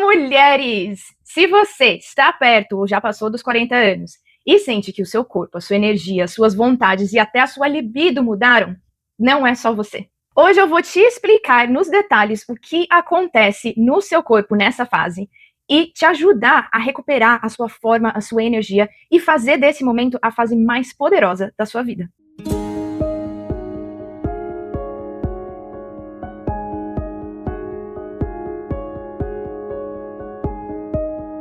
Mulheres! Se você está perto ou já passou dos 40 anos e sente que o seu corpo, a sua energia, as suas vontades e até a sua libido mudaram, não é só você. Hoje eu vou te explicar nos detalhes o que acontece no seu corpo nessa fase e te ajudar a recuperar a sua forma, a sua energia e fazer desse momento a fase mais poderosa da sua vida.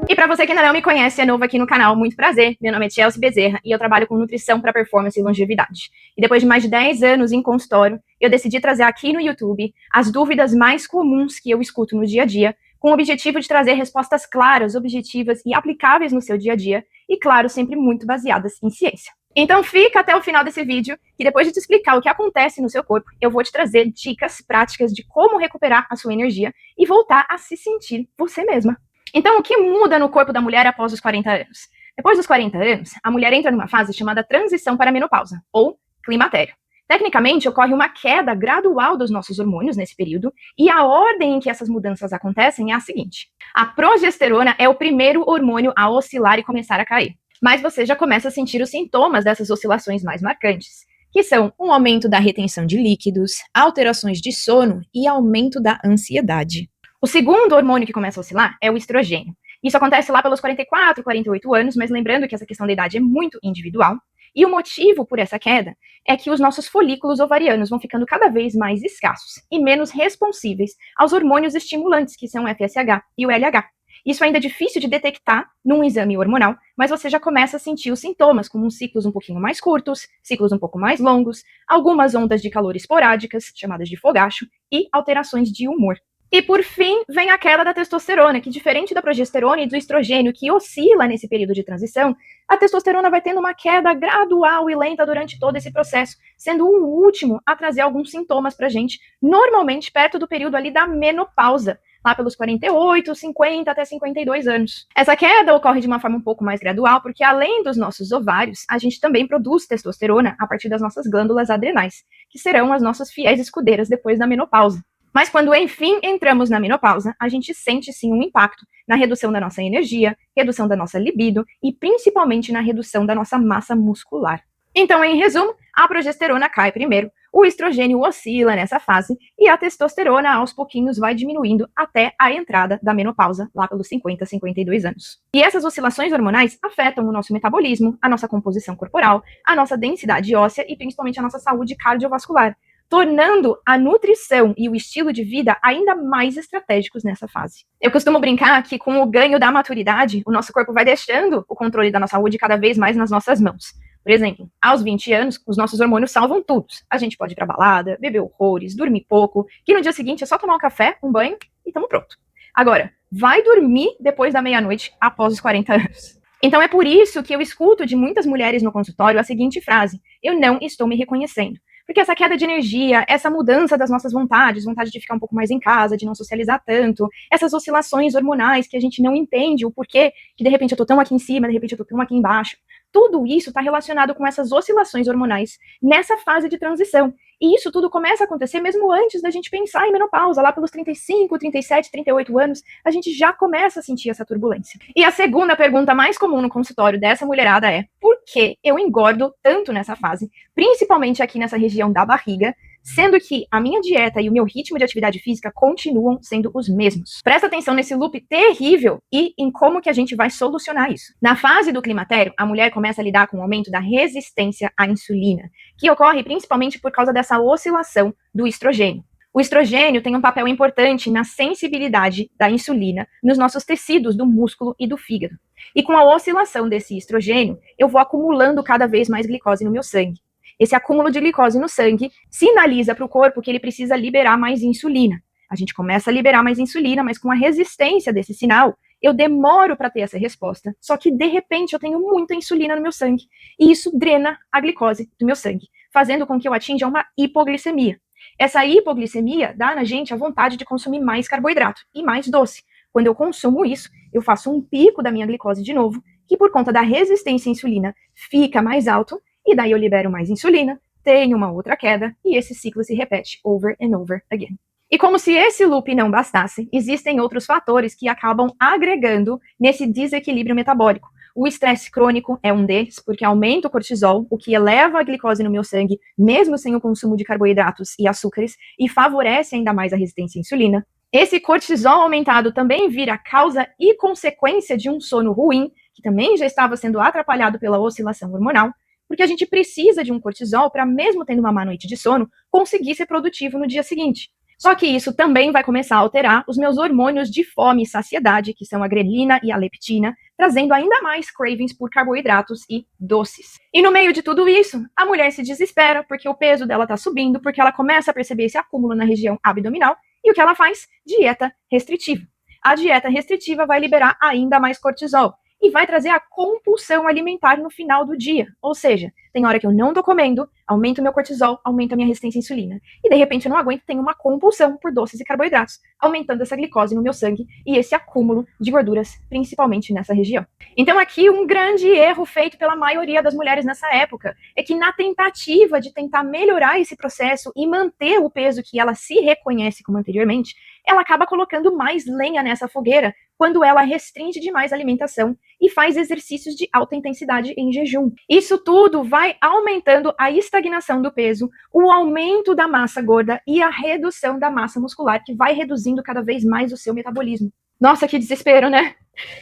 E para você que ainda não me conhece, é novo aqui no canal, muito prazer. Meu nome é Chelsea Bezerra e eu trabalho com nutrição para performance e longevidade. E depois de mais de 10 anos em consultório, eu decidi trazer aqui no YouTube as dúvidas mais comuns que eu escuto no dia a dia, com o objetivo de trazer respostas claras, objetivas e aplicáveis no seu dia a dia, e claro, sempre muito baseadas em ciência. Então fica até o final desse vídeo, que depois de te explicar o que acontece no seu corpo, eu vou te trazer dicas práticas de como recuperar a sua energia e voltar a se sentir você mesma. Então, o que muda no corpo da mulher após os 40 anos? Depois dos 40 anos, a mulher entra numa fase chamada transição para a menopausa, ou climatério. Tecnicamente, ocorre uma queda gradual dos nossos hormônios nesse período, e a ordem em que essas mudanças acontecem é a seguinte. A progesterona é o primeiro hormônio a oscilar e começar a cair. Mas você já começa a sentir os sintomas dessas oscilações mais marcantes, que são um aumento da retenção de líquidos, alterações de sono e aumento da ansiedade. O segundo hormônio que começa a oscilar é o estrogênio. Isso acontece lá pelos 44, 48 anos, mas lembrando que essa questão da idade é muito individual. E o motivo por essa queda é que os nossos folículos ovarianos vão ficando cada vez mais escassos e menos responsíveis aos hormônios estimulantes, que são o FSH e o LH. Isso ainda é difícil de detectar num exame hormonal, mas você já começa a sentir os sintomas, como ciclos um pouquinho mais curtos, ciclos um pouco mais longos, algumas ondas de calor esporádicas, chamadas de fogacho, e alterações de humor. E por fim, vem a queda da testosterona, que diferente da progesterona e do estrogênio, que oscila nesse período de transição, a testosterona vai tendo uma queda gradual e lenta durante todo esse processo, sendo o último a trazer alguns sintomas pra gente, normalmente perto do período ali da menopausa, lá pelos 48, 50 até 52 anos. Essa queda ocorre de uma forma um pouco mais gradual, porque além dos nossos ovários, a gente também produz testosterona a partir das nossas glândulas adrenais, que serão as nossas fiéis escudeiras depois da menopausa. Mas quando, enfim, entramos na menopausa, a gente sente, sim, um impacto na redução da nossa energia, redução da nossa libido e, principalmente, na redução da nossa massa muscular. Então, em resumo, a progesterona cai primeiro, o estrogênio oscila nessa fase e a testosterona, aos pouquinhos, vai diminuindo até a entrada da menopausa, lá pelos 50, 52 anos. E essas oscilações hormonais afetam o nosso metabolismo, a nossa composição corporal, a nossa densidade óssea e, principalmente, a nossa saúde cardiovascular, tornando a nutrição e o estilo de vida ainda mais estratégicos nessa fase. Eu costumo brincar que com o ganho da maturidade, o nosso corpo vai deixando o controle da nossa saúde cada vez mais nas nossas mãos. Por exemplo, aos 20 anos, os nossos hormônios salvam tudo. A gente pode ir pra balada, beber horrores, dormir pouco, que no dia seguinte é só tomar um café, um banho e tamo pronto. Agora, vai dormir depois da meia-noite após os 40 anos. Então é por isso que eu escuto de muitas mulheres no consultório a seguinte frase: eu não estou me reconhecendo. Porque essa queda de energia, essa mudança das nossas vontades, vontade de ficar um pouco mais em casa, de não socializar tanto, essas oscilações hormonais que a gente não entende o porquê, que de repente eu tô tão aqui em cima, de repente eu tô tão aqui embaixo, tudo isso está relacionado com essas oscilações hormonais nessa fase de transição. E isso tudo começa a acontecer mesmo antes da gente pensar em menopausa, lá pelos 35, 37, 38 anos, a gente já começa a sentir essa turbulência. E a segunda pergunta mais comum no consultório dessa mulherada é: por que eu engordo tanto nessa fase, principalmente aqui nessa região da barriga, sendo que a minha dieta e o meu ritmo de atividade física continuam sendo os mesmos? Presta atenção nesse loop terrível e em como que a gente vai solucionar isso. Na fase do climatério, a mulher começa a lidar com o aumento da resistência à insulina, que ocorre principalmente por causa dessa oscilação do estrogênio. O estrogênio tem um papel importante na sensibilidade da insulina nos nossos tecidos do músculo e do fígado. E com a oscilação desse estrogênio, eu vou acumulando cada vez mais glicose no meu sangue. Esse acúmulo de glicose no sangue sinaliza para o corpo que ele precisa liberar mais insulina. A gente começa a liberar mais insulina, mas com a resistência desse sinal, eu demoro para ter essa resposta. Só que, de repente, eu tenho muita insulina no meu sangue. E isso drena a glicose do meu sangue, fazendo com que eu atinja uma hipoglicemia. Essa hipoglicemia dá na gente a vontade de consumir mais carboidrato e mais doce. Quando eu consumo isso, eu faço um pico da minha glicose de novo, que por conta da resistência à insulina fica mais alto, e daí eu libero mais insulina, tenho uma outra queda, e esse ciclo se repete over and over again. E como se esse loop não bastasse, existem outros fatores que acabam agregando nesse desequilíbrio metabólico. O estresse crônico é um deles, porque aumenta o cortisol, o que eleva a glicose no meu sangue, mesmo sem o consumo de carboidratos e açúcares, e favorece ainda mais a resistência à insulina. Esse cortisol aumentado também vira causa e consequência de um sono ruim, que também já estava sendo atrapalhado pela oscilação hormonal, porque a gente precisa de um cortisol para, mesmo tendo uma má noite de sono, conseguir ser produtivo no dia seguinte. Só que isso também vai começar a alterar os meus hormônios de fome e saciedade, que são a grelina e a leptina, trazendo ainda mais cravings por carboidratos e doces. E no meio de tudo isso, a mulher se desespera porque o peso dela está subindo, porque ela começa a perceber esse acúmulo na região abdominal, e o que ela faz? Dieta restritiva. A dieta restritiva vai liberar ainda mais cortisol e vai trazer a compulsão alimentar no final do dia. Ou seja, tem hora que eu não tô comendo, aumenta o meu cortisol, aumenta a minha resistência à insulina. E de repente eu não aguento, tenho uma compulsão por doces e carboidratos, aumentando essa glicose no meu sangue e esse acúmulo de gorduras, principalmente nessa região. Então aqui um grande erro feito pela maioria das mulheres nessa época é que, na tentativa de tentar melhorar esse processo e manter o peso que ela se reconhece como anteriormente, ela acaba colocando mais lenha nessa fogueira quando ela restringe demais a alimentação e faz exercícios de alta intensidade em jejum. Isso tudo vai aumentando a estagnação do peso, o aumento da massa gorda e a redução da massa muscular, que vai reduzindo cada vez mais o seu metabolismo. Nossa, que desespero, né?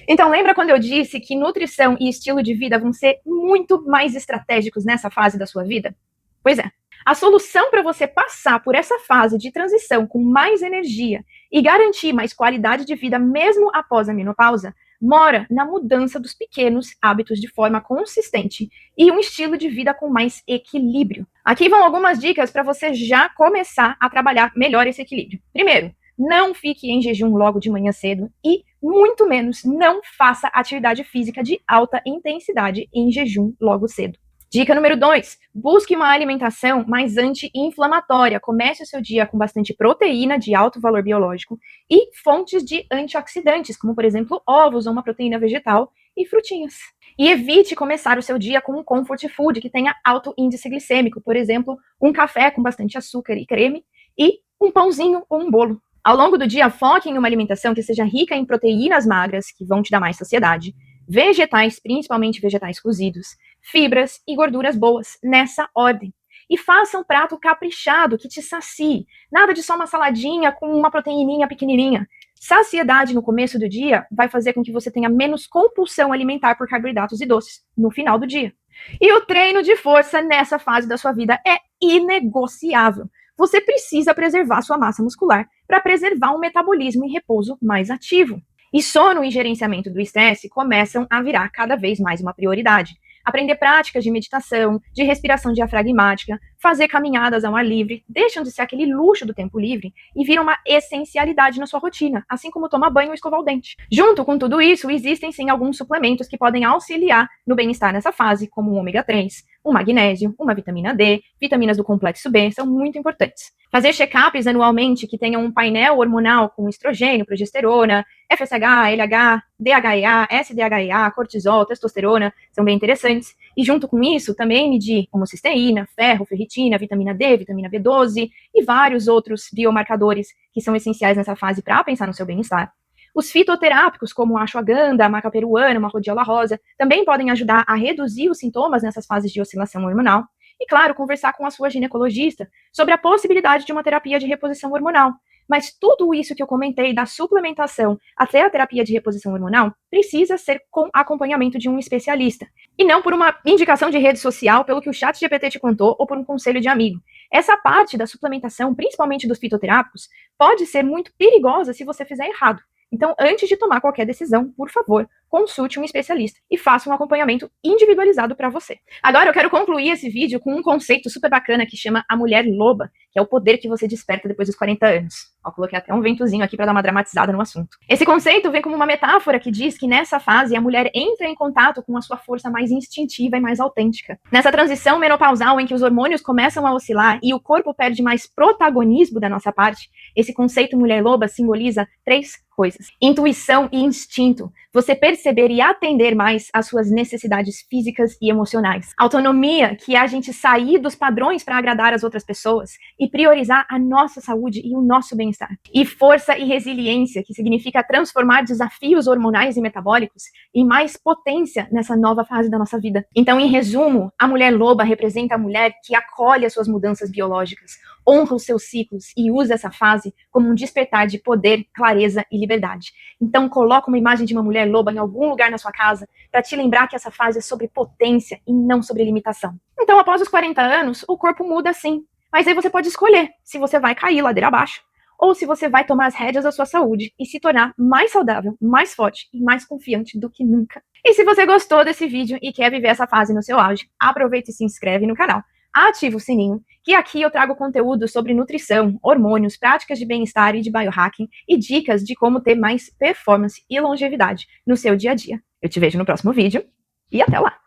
Então, lembra quando eu disse que nutrição e estilo de vida vão ser muito mais estratégicos nessa fase da sua vida? Pois é. A solução para você passar por essa fase de transição com mais energia e garantir mais qualidade de vida mesmo após a menopausa mora na mudança dos pequenos hábitos de forma consistente e um estilo de vida com mais equilíbrio. Aqui vão algumas dicas para você já começar a trabalhar melhor esse equilíbrio. Primeiro, não fique em jejum logo de manhã cedo e, muito menos, não faça atividade física de alta intensidade em jejum logo cedo. Dica número 2, busque uma alimentação mais anti-inflamatória. Comece o seu dia com bastante proteína de alto valor biológico e fontes de antioxidantes, como, por exemplo, ovos ou uma proteína vegetal e frutinhas. E evite começar o seu dia com um comfort food que tenha alto índice glicêmico, por exemplo, um café com bastante açúcar e creme e um pãozinho ou um bolo. Ao longo do dia, foque em uma alimentação que seja rica em proteínas magras, que vão te dar mais saciedade, vegetais, principalmente vegetais cozidos, fibras e gorduras boas, nessa ordem. E faça um prato caprichado, que te sacie. Nada de só uma saladinha com uma proteíninha pequenininha. Saciedade no começo do dia vai fazer com que você tenha menos compulsão alimentar por carboidratos e doces no final do dia. E o treino de força nessa fase da sua vida é inegociável. Você precisa preservar sua massa muscular para preservar um metabolismo em repouso mais ativo. E sono e gerenciamento do estresse começam a virar cada vez mais uma prioridade. Aprender práticas de meditação, de respiração diafragmática, fazer caminhadas ao ar livre, deixam de ser aquele luxo do tempo livre e viram uma essencialidade na sua rotina, assim como tomar banho ou escovar o dente. Junto com tudo isso, existem sim alguns suplementos que podem auxiliar no bem-estar nessa fase, como o ômega 3, o magnésio, uma vitamina D, vitaminas do complexo B, são muito importantes. Fazer check-ups anualmente que tenham um painel hormonal com estrogênio, progesterona, FSH, LH, DHEA, SDHEA, cortisol, testosterona, são bem interessantes. E junto com isso, também medir homocisteína, ferro, ferritina, vitamina D, vitamina B12 e vários outros biomarcadores que são essenciais nessa fase para pensar no seu bem-estar. Os fitoterápicos, como a ashwagandha, a maca peruana, uma rodiola rosa, também podem ajudar a reduzir os sintomas nessas fases de oscilação hormonal. E, claro, conversar com a sua ginecologista sobre a possibilidade de uma terapia de reposição hormonal. Mas tudo isso que eu comentei, da suplementação até a terapia de reposição hormonal, precisa ser com acompanhamento de um especialista. E não por uma indicação de rede social, pelo que o ChatGPT te contou, ou por um conselho de amigo. Essa parte da suplementação, principalmente dos fitoterápicos, pode ser muito perigosa se você fizer errado. Então, antes de tomar qualquer decisão, por favor, consulte um especialista e faça um acompanhamento individualizado para você. Agora eu quero concluir esse vídeo com um conceito super bacana que chama a mulher loba, que é o poder que você desperta depois dos 40 anos. Ó, coloquei até um ventozinho aqui para dar uma dramatizada no assunto. Esse conceito vem como uma metáfora que diz que nessa fase a mulher entra em contato com a sua força mais instintiva e mais autêntica. Nessa transição menopausal em que os hormônios começam a oscilar e o corpo perde mais protagonismo da nossa parte, esse conceito mulher loba simboliza 3 coisas: intuição e instinto. Você perceber e atender mais às suas necessidades físicas e emocionais. Autonomia, que é a gente sair dos padrões para agradar as outras pessoas e priorizar a nossa saúde e o nosso bem-estar. E força e resiliência, que significa transformar desafios hormonais e metabólicos em mais potência nessa nova fase da nossa vida. Então, em resumo, a mulher loba representa a mulher que acolhe as suas mudanças biológicas, honra os seus ciclos e usa essa fase como um despertar de poder, clareza e liberdade. Então, coloca uma imagem de uma mulher loba em algum lugar na sua casa para te lembrar que essa fase é sobre potência e não sobre limitação. Então, após os 40 anos, o corpo muda sim, mas aí você pode escolher se você vai cair ladeira abaixo ou se você vai tomar as rédeas da sua saúde e se tornar mais saudável, mais forte e mais confiante do que nunca. E se você gostou desse vídeo e quer viver essa fase no seu auge, aproveita e se inscreve no canal. Ativa o sininho, que aqui eu trago conteúdo sobre nutrição, hormônios, práticas de bem-estar e de biohacking e dicas de como ter mais performance e longevidade no seu dia a dia. Eu te vejo no próximo vídeo e até lá!